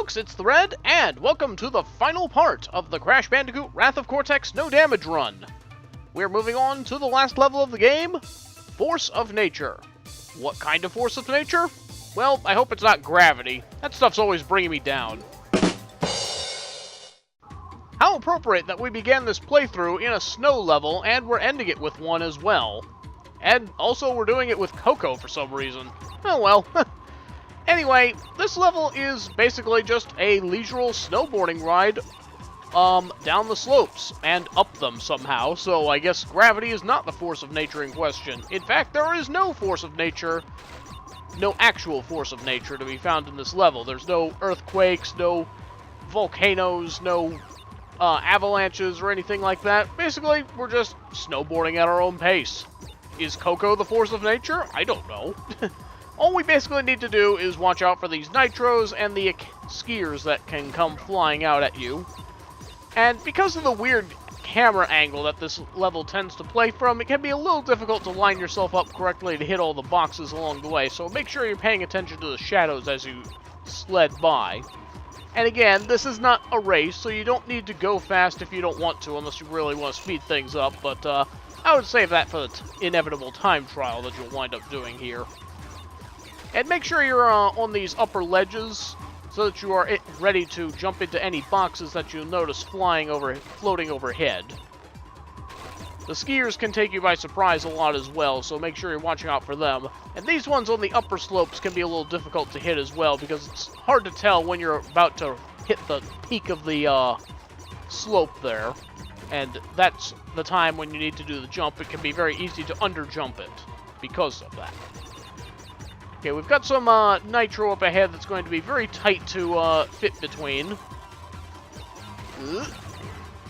folks, it's the Red, and welcome to the final part of the Crash Bandicoot Wrath of Cortex No Damage run. We're moving on to the last level of the game, Force of Nature. What kind of Force of Nature? Well, I hope it's not gravity. That stuff's always bringing me down. How appropriate that we began this playthrough in a snow level, and we're ending it with one as well. And also we're doing it with Coco for some reason. Oh well. Anyway, this level is basically just a leisurely snowboarding ride down the slopes and up them somehow, so I guess gravity is not the force of nature in question. In fact, there is no force of nature, no actual force of nature to be found in this level. There's no earthquakes, no volcanoes, no avalanches or anything like that. Basically, we're just snowboarding at our own pace. Is Coco the force of nature? I don't know. All we basically need to do is watch out for these nitros and the skiers that can come flying out at you. And because of the weird camera angle that this level tends to play from, it can be a little difficult to line yourself up correctly to hit all the boxes along the way, so make sure you're paying attention to the shadows as you sled by. And again, this is not a race, so you don't need to go fast if you don't want to, unless you really want to speed things up, but I would save that for the inevitable time trial that you'll wind up doing here. And make sure you're on these upper ledges so that you are ready to jump into any boxes that you'll notice floating overhead. The skiers can take you by surprise a lot as well, so make sure you're watching out for them. And these ones on the upper slopes can be a little difficult to hit as well, because it's hard to tell when you're about to hit the peak of the slope there. And that's the time when you need to do the jump. It can be very easy to underjump it because of that. Okay, we've got some nitro up ahead that's going to be very tight to fit between.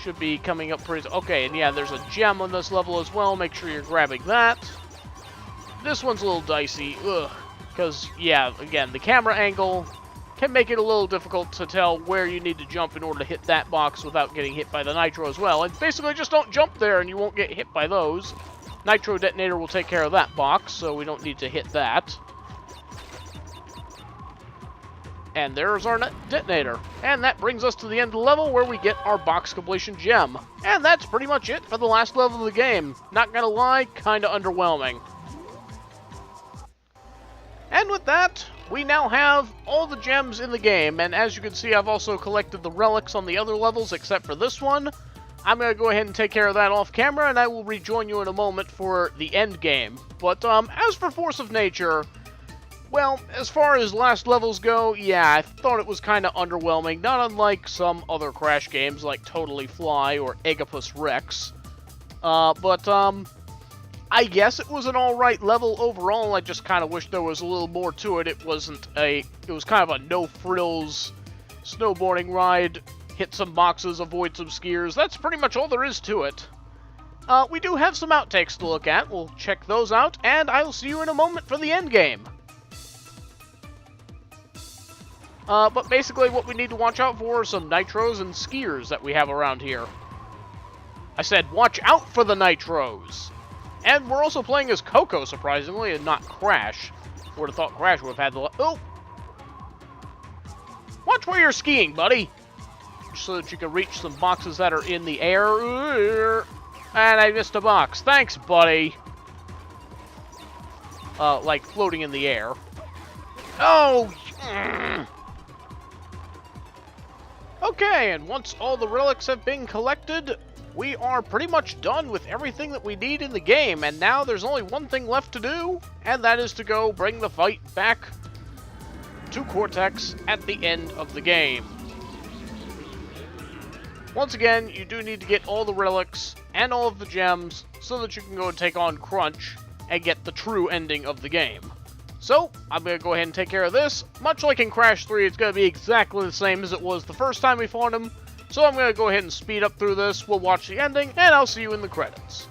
Should be coming up pretty... Okay, and yeah, there's a gem on this level as well. Make sure you're grabbing that. This one's a little dicey, because, yeah, again, the camera angle can make it a little difficult to tell where you need to jump in order to hit that box without getting hit by the nitro as well. And basically, just don't jump there and you won't get hit by those. Nitro detonator will take care of that box, so we don't need to hit that. And there's our detonator. And that brings us to the end of the level where we get our box completion gem. And that's pretty much it for the last level of the game. Not gonna lie, kinda underwhelming. And with that, we now have all the gems in the game. And as you can see, I've also collected the relics on the other levels except for this one. I'm gonna go ahead and take care of that off camera, and I will rejoin you in a moment for the end game. But as for Force of Nature, well, as far as last levels go, yeah, I thought it was kind of underwhelming, not unlike some other Crash games like Totally Fly or Eggopus Rex. But I guess it was an alright level overall. I just kind of wish there was a little more to it. It was kind of a no-frills snowboarding ride. Hit some boxes, avoid some skiers. That's pretty much all there is to it. We do have some outtakes to look at. We'll check those out, and I will see you in a moment for the end game. But basically what we need to watch out for are some nitros and skiers that we have around here. I said watch out for the nitros! And we're also playing as Coco, surprisingly, and not Crash. Would have thought Crash would have had the... Oh! Watch where you're skiing, buddy! So that you can reach some boxes that are in the air. And I missed a box. Thanks, buddy! Like floating in the air. Oh! Okay, and once all the relics have been collected, we are pretty much done with everything that we need in the game, and now there's only one thing left to do, and that is to go bring the fight back to Cortex at the end of the game. Once again, you do need to get all the relics and all of the gems so that you can go and take on Crunch and get the true ending of the game. So, I'm going to go ahead and take care of this. Much like in Crash 3, it's going to be exactly the same as it was the first time we fought him. So I'm going to go ahead and speed up through this. We'll watch the ending, and I'll see you in the credits.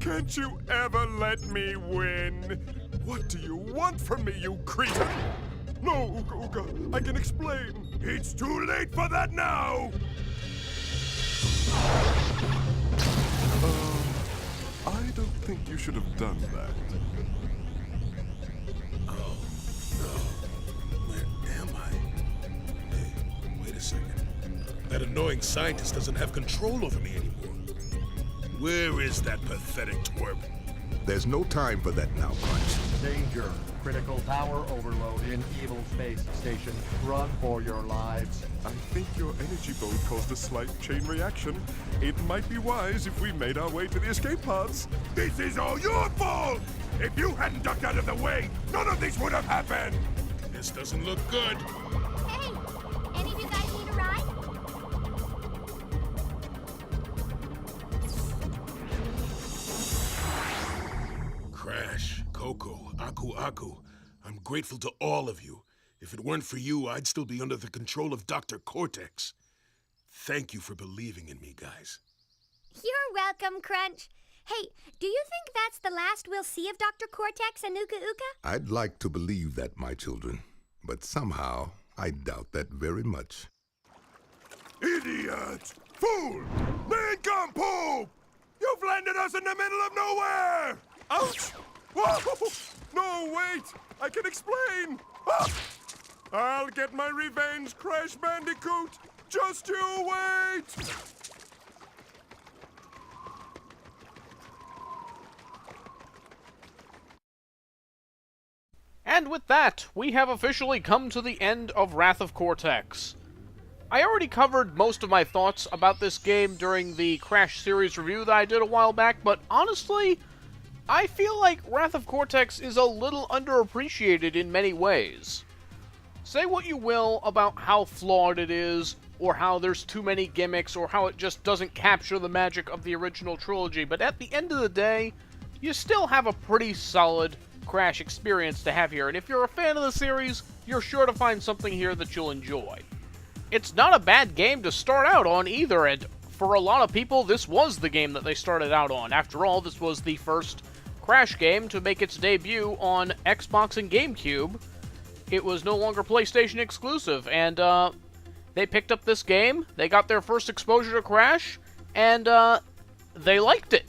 Can't you ever let me win? What do you want from me, you cretin? No, Uka Uka, I can explain. It's too late for that now! I don't think you should have done that. Oh, no. Where am I? Hey, wait a second. That annoying scientist doesn't have control over me anymore. Where is that pathetic twerp? There's no time for that now, Crunch. Danger. Critical power overload in Evil Space Station. Run for your lives. I think your energy bolt caused a slight chain reaction. It might be wise if we made our way to the escape pods. This is all your fault! If you hadn't ducked out of the way, none of this would have happened! This doesn't look good. Hey, any of you guys need a ride? Crash, Coco, Aku Aku, I'm grateful to all of you. If it weren't for you, I'd still be under the control of Dr. Cortex. Thank you for believing in me, guys. You're welcome, Crunch. Hey, do you think that's the last we'll see of Dr. Cortex and Uka Uka? I'd like to believe that, my children, but somehow I doubt that very much. Idiot! Fool! Nincompoop! You've landed us in the middle of nowhere! Ouch! Whoa! No, wait! I can explain! Ah! I'll get my revenge, Crash Bandicoot! Just you wait! And with that, we have officially come to the end of Wrath of Cortex. I already covered most of my thoughts about this game during the Crash series review that I did a while back, but honestly, I feel like Wrath of Cortex is a little underappreciated in many ways. Say what you will about how flawed it is, or how there's too many gimmicks, or how it just doesn't capture the magic of the original trilogy, but at the end of the day, you still have a pretty solid Crash experience to have here, and if you're a fan of the series, you're sure to find something here that you'll enjoy. It's not a bad game to start out on either, and for a lot of people, this was the game that they started out on. After all, this was the first Crash game to make its debut on Xbox and GameCube. It was no longer PlayStation exclusive, and they picked up this game, they got their first exposure to Crash, and they liked it.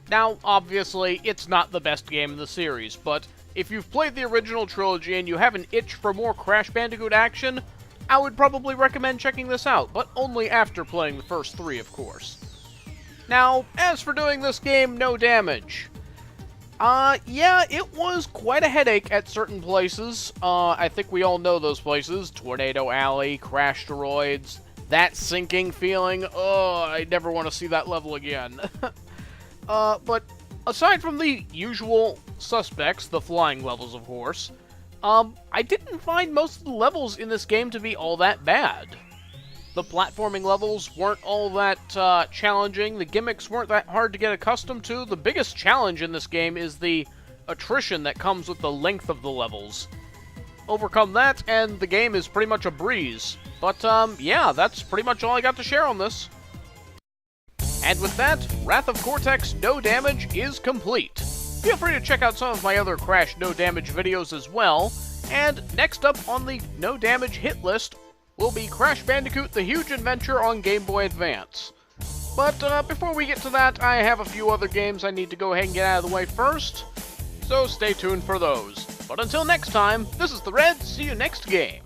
Now, obviously, it's not the best game in the series, but if you've played the original trilogy and you have an itch for more Crash Bandicoot action, I would probably recommend checking this out, but only after playing the first three, of course. Now, as for doing this game no damage, yeah, it was quite a headache at certain places. I think we all know those places. Tornado Alley, Crash Droids, that sinking feeling. Oh, I never want to see that level again. But aside from the usual suspects, the flying levels, of course, I didn't find most of the levels in this game to be all that bad. The platforming levels weren't all that challenging, the gimmicks weren't that hard to get accustomed to. The biggest challenge in this game is the attrition that comes with the length of the levels. Overcome that, and the game is pretty much a breeze. But, yeah, that's pretty much all I got to share on this. And with that, Wrath of Cortex No Damage is complete. Feel free to check out some of my other Crash No Damage videos as well, and next up on the No Damage hit list will be Crash Bandicoot The Huge Adventure on Game Boy Advance. But before we get to that, I have a few other games I need to go ahead and get out of the way first, so stay tuned for those. But until next time, this is The Red, see you next game.